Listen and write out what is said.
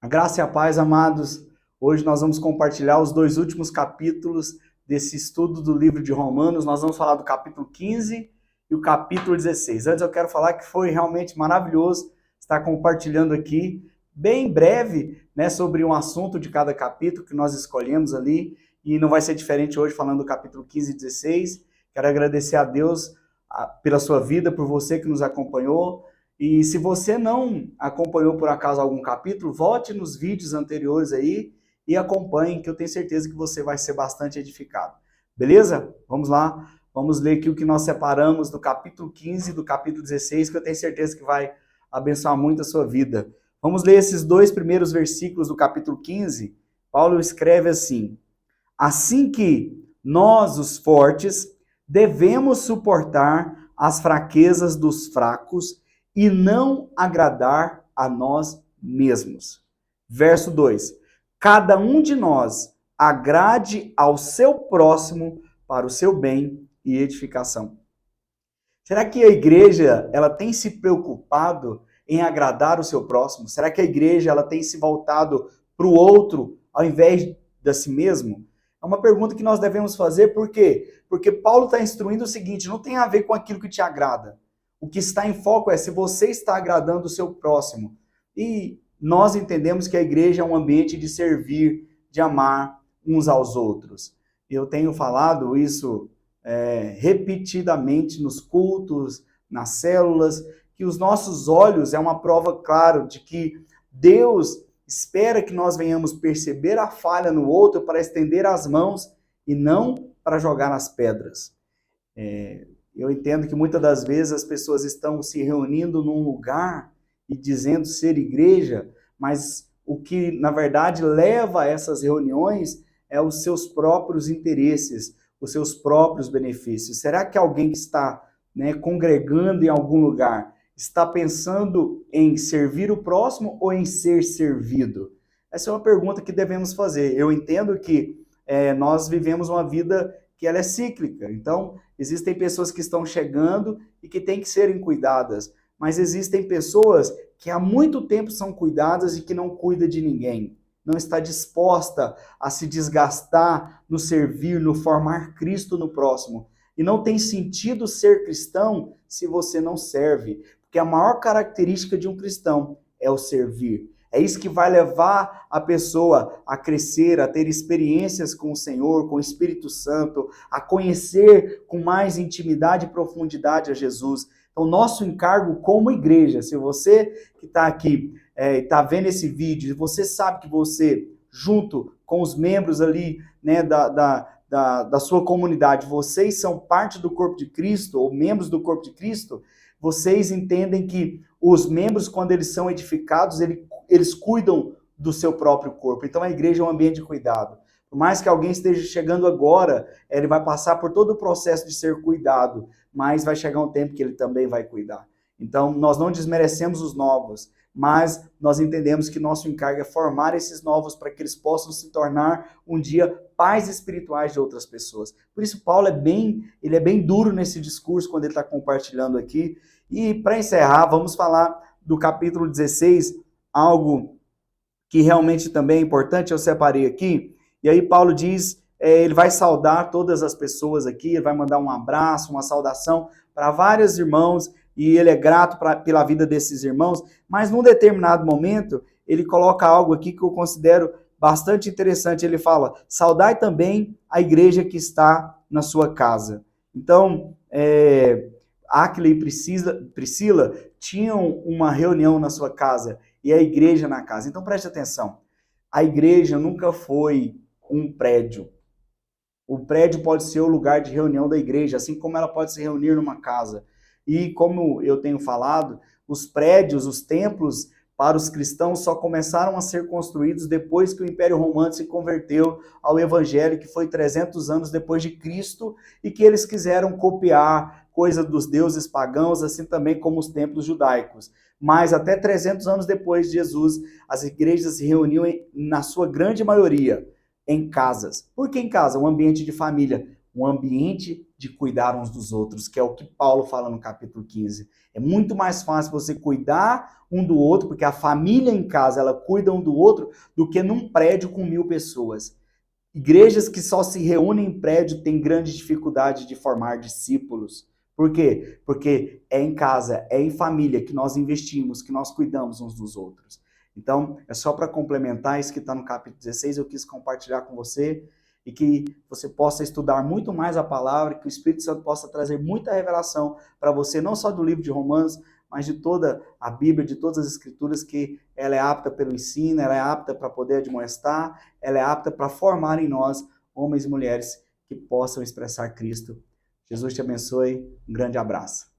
A graça e a paz, amados. Hoje nós vamos compartilhar os dois últimos capítulos desse estudo do livro de Romanos. Nós vamos falar do capítulo 15 e o capítulo 16. Antes eu quero falar que foi realmente maravilhoso estar compartilhando aqui, bem breve, sobre um assunto de cada capítulo que nós escolhemos ali. E não vai ser diferente hoje falando do capítulo 15 e 16. Quero agradecer a Deus pela sua vida, por você que nos acompanhou. E se você não acompanhou por acaso algum capítulo, volte nos vídeos anteriores aí e acompanhe, que eu tenho certeza que você vai ser bastante edificado. Beleza? Vamos lá, vamos ler aqui o que nós separamos do capítulo 15 e do capítulo 16, que eu tenho certeza que vai abençoar muito a sua vida. Vamos ler esses dois primeiros versículos do capítulo 15. Paulo escreve assim: assim que nós, os fortes, devemos suportar as fraquezas dos fracos e não agradar a nós mesmos. Verso 2. Cada um de nós agrade ao seu próximo para o seu bem e edificação. Será que a igreja ela tem se preocupado em agradar o seu próximo? Será que a igreja ela tem se voltado para o outro ao invés de si mesmo? É uma pergunta que nós devemos fazer, por quê? Porque Paulo está instruindo o seguinte: não tem a ver com aquilo que te agrada. O que está em foco é se você está agradando o seu próximo. E nós entendemos que a igreja é um ambiente de servir, de amar uns aos outros. Eu tenho falado isso repetidamente nos cultos, nas células, que os nossos olhos é uma prova clara de que Deus espera que nós venhamos perceber a falha no outro para estender as mãos e não para jogar nas pedras. Eu entendo que muitas das vezes as pessoas estão se reunindo num lugar e dizendo ser igreja, mas o que na verdade leva a essas reuniões é os seus próprios interesses, os seus próprios benefícios. Será que alguém que está congregando em algum lugar está pensando em servir o próximo ou em ser servido? Essa é uma pergunta que devemos fazer. Eu entendo que nós vivemos uma vida que ela é cíclica. Então, existem pessoas que estão chegando e que têm que serem cuidadas, mas existem pessoas que há muito tempo são cuidadas e que não cuida de ninguém. Não está disposta a se desgastar no servir, no formar Cristo no próximo. E não tem sentido ser cristão se você não serve, porque a maior característica de um cristão é o servir. É isso que vai levar a pessoa a crescer, a ter experiências com o Senhor, com o Espírito Santo, a conhecer com mais intimidade e profundidade a Jesus. Então, nosso encargo como igreja, se você que está aqui, está vendo esse vídeo, você sabe que você, junto com os membros ali da sua comunidade, vocês são parte do corpo de Cristo, ou membros do corpo de Cristo, vocês entendem que os membros, quando eles são edificados, eles cuidam do seu próprio corpo. Então a igreja é um ambiente de cuidado. Por mais que alguém esteja chegando agora, ele vai passar por todo o processo de ser cuidado, mas vai chegar um tempo que ele também vai cuidar. Então nós não desmerecemos os novos, mas nós entendemos que nosso encargo é formar esses novos para que eles possam se tornar um dia pais espirituais de outras pessoas. Por isso Paulo ele é bem duro nesse discurso quando ele está compartilhando aqui. E para encerrar, vamos falar do capítulo 16, algo que realmente também é importante, eu separei aqui. E aí Paulo diz, ele vai saudar todas as pessoas aqui, ele vai mandar um abraço, uma saudação para vários irmãos, e ele é grato pela vida desses irmãos, mas num determinado momento, ele coloca algo aqui que eu considero bastante interessante. Ele fala: saudai também a igreja que está na sua casa. Então, Áquila e Priscila tinham uma reunião na sua casa e a igreja na casa. Então preste atenção, a igreja nunca foi um prédio. O prédio pode ser o lugar de reunião da igreja, assim como ela pode se reunir numa casa. E como eu tenho falado, os prédios, os templos para os cristãos só começaram a ser construídos depois que o Império Romano se converteu ao Evangelho, que foi 300 anos depois de Cristo, e que eles quiseram copiar coisa dos deuses pagãos, assim também como os templos judaicos. Mas até 300 anos depois de Jesus, as igrejas se reuniam na sua grande maioria em casas. Por que em casa? Um ambiente de família, um ambiente de cuidar uns dos outros, que é o que Paulo fala no capítulo 15. É muito mais fácil você cuidar um do outro, porque a família em casa, ela cuida um do outro, do que num prédio com 1000 pessoas. Igrejas que só se reúnem em prédio têm grande dificuldade de formar discípulos. Por quê? Porque é em casa, é em família que nós investimos, que nós cuidamos uns dos outros. Então, é só para complementar isso que está no capítulo 16, eu quis compartilhar com você e que você possa estudar muito mais a palavra, que o Espírito Santo possa trazer muita revelação para você, não só do livro de Romanos, mas de toda a Bíblia, de todas as Escrituras, que ela é apta pelo ensino, ela é apta para poder admoestar, ela é apta para formar em nós homens e mulheres que possam expressar Cristo. Jesus te abençoe, um grande abraço.